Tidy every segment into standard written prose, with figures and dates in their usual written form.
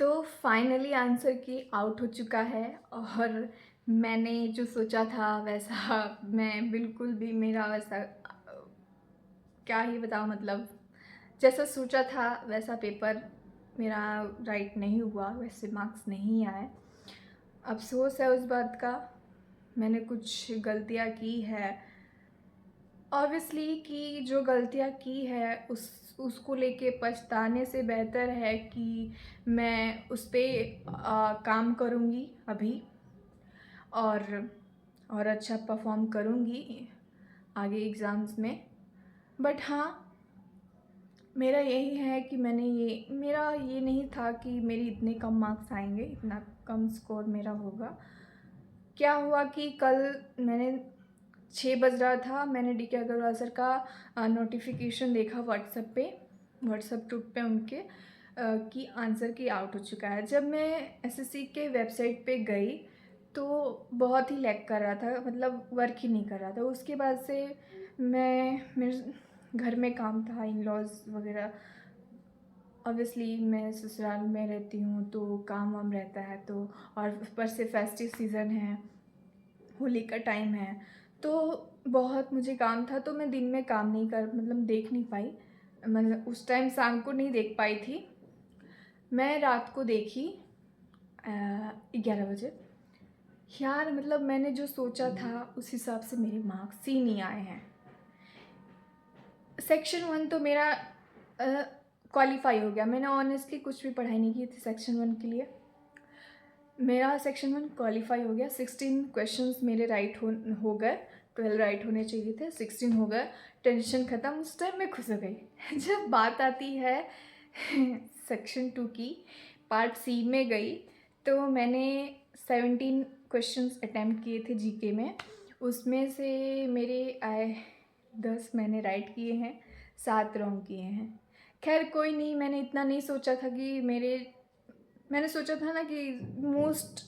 तो finally answer की out हो चुका है और मैंने जो सोचा था वैसा मैं बिल्कुल भी मेरा वैसा क्या ही बताऊँ मतलब जैसा सोचा था वैसा पेपर मेरा राइट नहीं हुआ, वैसे मार्क्स नहीं आए। अफ़सोस है उस बात का। मैंने कुछ गलतियाँ की है ऑब्वियसली कि जो गलतियाँ की है उसको लेके पछताने से बेहतर है कि मैं उस पे काम करूँगी अभी और अच्छा परफॉर्म करूँगी आगे एग्ज़ाम्स में। बट हाँ, मेरा यही है कि मेरा ये नहीं था कि मेरी इतने कम मार्क्स आएंगे, इतना कम स्कोर मेरा होगा। क्या हुआ कि कल मैंने 6 बज रहा था, मैंने डी के अग्रवाल सर का नोटिफिकेशन देखा व्हाट्सएप ग्रुप पे उनके कि आंसर की आउट हो चुका है। जब मैं एसएससी के वेबसाइट पे गई तो बहुत ही लैग कर रहा था, मतलब वर्क ही नहीं कर रहा था। उसके बाद से मेरे घर में काम था, इन लॉज़ वगैरह। ऑब्वियसली मैं ससुराल में रहती हूँ तो काम वाम रहता है, तो और ऊपर से फेस्टिव सीज़न है, होली का टाइम है, तो बहुत मुझे काम था। तो मैं दिन में काम नहीं कर मतलब देख नहीं पाई, मतलब उस टाइम शाम को नहीं देख पाई थी। मैं रात को देखी 11 बजे। यार मतलब मैंने जो सोचा था उस हिसाब से मेरे मार्क्स ही नहीं आए हैं। सेक्शन 1 तो मेरा क्वालिफाई हो गया। मैंने ऑनेस्टली कुछ भी पढ़ाई नहीं की थी सेक्शन 1 के लिए। मेरा सेक्शन 1 क्वालिफाई हो गया। 16 क्वेश्चंस मेरे राइट हो गए। 12 राइट होने चाहिए थे, 16 हो गए। टेंशन ख़त्म। उस टाइम मैं खुश हो गई। जब बात आती है सेक्शन 2 की, पार्ट सी में गई तो मैंने 17 क्वेश्चंस अटैम्प्ट किए थे जीके में। उसमें से मेरे आए 10 मैंने राइट किए हैं, 7 रॉन्ग किए हैं। खैर कोई नहीं, मैंने इतना नहीं सोचा था कि मैंने सोचा था ना कि मोस्ट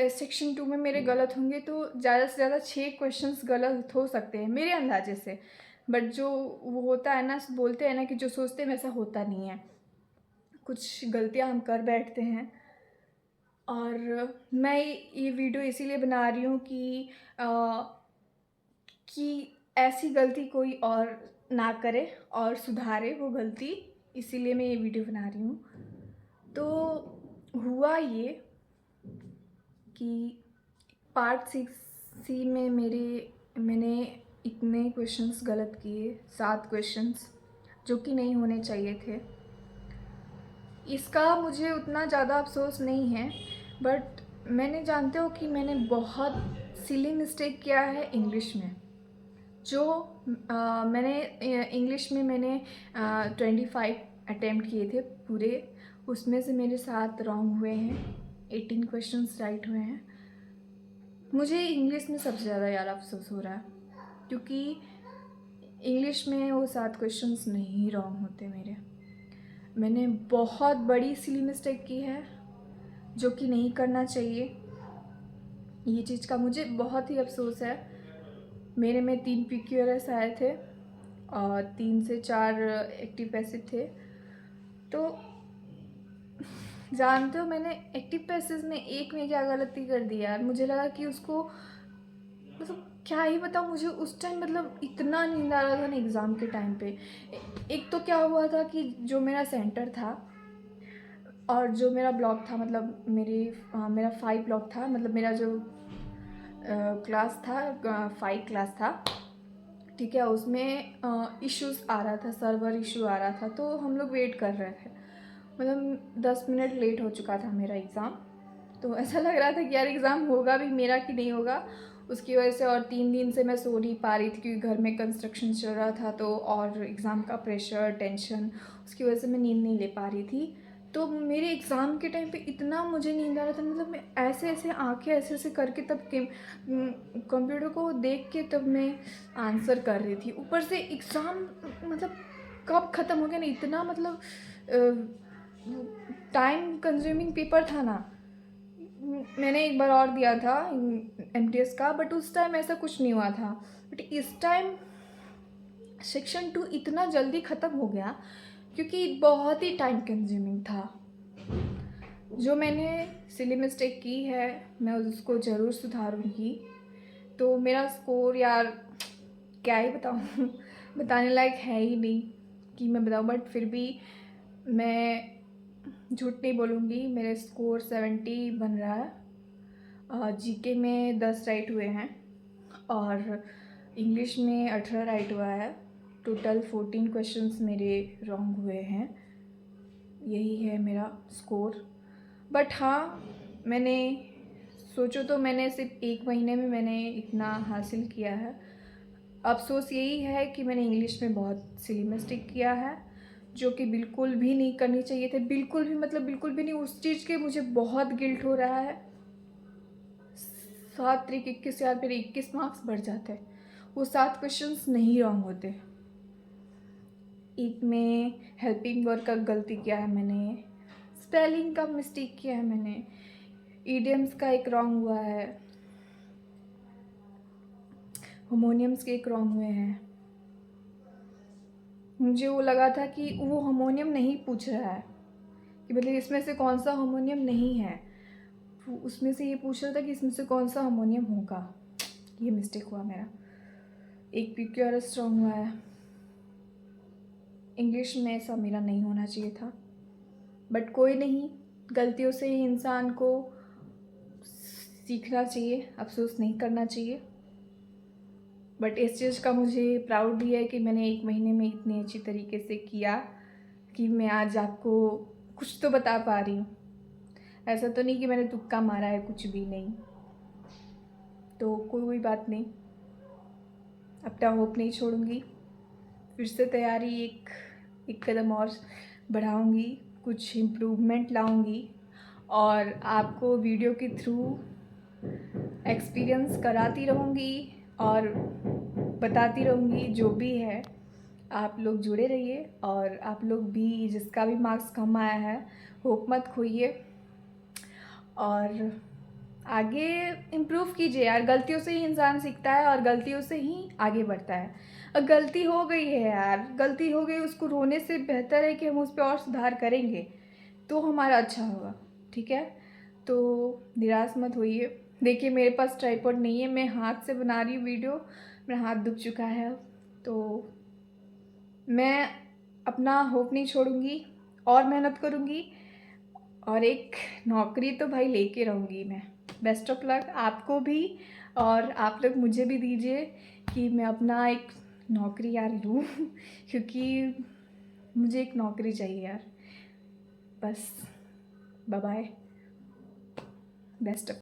सेक्शन 2 में मेरे गलत होंगे तो ज़्यादा से ज़्यादा 6 क्वेश्चंस गलत हो सकते हैं मेरे अंदाजे से। बट जो वो होता है ना, बोलते हैं ना कि जो सोचते हैं वैसा होता नहीं है, कुछ गलतियां हम कर बैठते हैं। और मैं ये वीडियो इसीलिए बना रही हूँ कि ऐसी गलती कोई और ना करे और सुधारे वो गलती, इसीलिए मैं ये वीडियो बना रही हूँ। तो हुआ ये कि पार्ट 6 में मैंने इतने क्वेश्चंस गलत किए, 7 क्वेश्चंस जो कि नहीं होने चाहिए थे। इसका मुझे उतना ज़्यादा अफसोस नहीं है, बट मैंने जानते हो कि मैंने बहुत सिली मिस्टेक किया है इंग्लिश में। जो मैंने इंग्लिश में मैंने 25 अटैम्प्ट किए थे पूरे, उसमें से मेरे 7 रॉन्ग हुए हैं, 18 क्वेश्चंस राइट हुए हैं। मुझे इंग्लिश में सबसे ज़्यादा यार अफसोस हो रहा है, क्योंकि इंग्लिश में वो 7 क्वेश्चंस नहीं रॉन्ग होते मेरे। मैंने बहुत बड़ी सिली मिस्टेक की है जो कि नहीं करना चाहिए। ये चीज़ का मुझे बहुत ही अफसोस है। मेरे में 3 PQRS आए थे और 3 से 4 एक्टिव पैसिव थे। तो जानते हो मैंने एक्टिव पैसेज में एक में क्या गलती कर दी यार। मुझे लगा कि उसको मतलब क्या ही बताऊँ, मुझे उस टाइम मतलब इतना नींद आ रहा था ना एग्ज़ाम के टाइम पे। एक तो क्या हुआ था कि जो मेरा सेंटर था और जो मेरा ब्लॉक था, मतलब मेरा 5 ब्लॉक था, मतलब मेरा जो क्लास था 5 क्लास था, ठीक है। उसमें इश्यूज़ आ रहा था, सर्वर इशू आ रहा था, तो हम लोग वेट कर रहे थे। मतलब 10 मिनट लेट हो चुका था मेरा एग्ज़ाम। तो ऐसा लग रहा था कि यार एग्ज़ाम होगा भी मेरा कि नहीं होगा। उसकी वजह से और 3 दिन से मैं सो नहीं पा रही थी, क्योंकि घर में कंस्ट्रक्शन चल रहा था, तो और एग्ज़ाम का प्रेशर, टेंशन, उसकी वजह से मैं नींद नहीं ले पा रही थी। तो मेरे एग्ज़ाम के टाइम पे इतना मुझे नींद आ रहा था, मतलब मैं ऐसे ऐसे आँखें ऐसे ऐसे करके तब कंप्यूटर को देख के तब मैं आंसर कर रही थी। ऊपर से एग्ज़ाम मतलब कब ख़त्म हो गया ना, इतना मतलब टाइम कंज्यूमिंग पेपर था ना। मैंने एक बार और दिया था MTS का, बट उस टाइम ऐसा कुछ नहीं हुआ था। बट इस टाइम सेक्शन 2 इतना जल्दी ख़त्म हो गया क्योंकि बहुत ही टाइम कंज्यूमिंग था। जो मैंने सिली मिस्टेक की है मैं उसको ज़रूर सुधारूँगी। तो मेरा स्कोर यार क्या ही बताऊँ बताने लायक है ही नहीं कि मैं बताऊँ, बट फिर भी मैं झूठ नहीं बोलूँगी, मेरे स्कोर 70 बन रहा है। जीके में 10 राइट हुए हैं और इंग्लिश में 18 राइट हुआ है। टोटल 14 क्वेश्चंस मेरे रॉन्ग हुए हैं। यही है मेरा स्कोर। बट हाँ, मैंने सोचो तो मैंने सिर्फ 1 महीने में मैंने इतना हासिल किया है। अफ़सोस यही है कि मैंने इंग्लिश में बहुत सिली मिस्टेक किया है, जो कि बिल्कुल भी नहीं करनी चाहिए थे। बिल्कुल भी मतलब बिल्कुल भी नहीं। उस चीज़ के मुझे बहुत गिल्ट हो रहा है। 7 त्रिक 21 यार, मेरे 21 मार्क्स बढ़ जाते। वो 7 क्वेश्चंस नहीं रॉन्ग होते। एक में हेल्पिंग वर्ब का गलती किया है मैंने, स्पेलिंग का मिस्टेक किया है मैंने, इडियम्स का एक रॉन्ग हुआ है, होमोनियम्स के एक रॉन्ग हुए हैं। मुझे वो लगा था कि वो होमोनियम नहीं पूछ रहा है, कि मतलब इसमें से कौन सा होमोनियम नहीं है, वो उसमें से ये पूछ रहा था कि इसमें से कौन सा होमोनियम होगा। ये मिस्टेक हुआ मेरा। एक PQRS रॉन्ग हुआ है। इंग्लिश में ऐसा मेरा नहीं होना चाहिए था, बट कोई नहीं, गलतियों से ही इंसान को सीखना चाहिए, अफसोस नहीं करना चाहिए। बट इस चीज़ का मुझे प्राउड भी है कि मैंने 1 महीने में इतनी अच्छी तरीके से किया कि मैं आज आपको कुछ तो बता पा रही हूँ। ऐसा तो नहीं कि मैंने तुक्का मारा है, कुछ भी नहीं। तो कोई बात नहीं, अपना होप नहीं छोड़ूंगी। फिर से तैयारी एक कदम और बढ़ाऊंगी, कुछ इम्प्रूवमेंट लाऊंगी और आपको वीडियो के थ्रू एक्सपीरियंस कराती रहूँगी और बताती रहूँगी जो भी है। आप लोग जुड़े रहिए और आप लोग भी जिसका भी मार्क्स कम आया है होप मत खोइए और आगे इम्प्रूव कीजिए यार। गलतियों से ही इंसान सीखता है और गलतियों से ही आगे बढ़ता है। अब गलती हो गई है यार, गलती हो गई, उसको रोने से बेहतर है कि हम उस पर और सुधार करेंगे तो हमारा अच्छा होगा, ठीक है। तो निराश मत होइए। देखिए मेरे पास ट्राइपॉड नहीं है, मैं हाथ से बना रही हूँ वीडियो, मेरा हाथ दुख चुका है। तो मैं अपना होप नहीं छोड़ूंगी और मेहनत करूँगी और एक नौकरी तो भाई लेके रहूँगी मैं। बेस्ट ऑफ लक आपको भी, और आप लोग मुझे भी दीजिए कि मैं अपना एक नौकरी यार लूँ क्योंकि मुझे एक नौकरी चाहिए यार। बस बाय बाय, बेस्ट ऑफ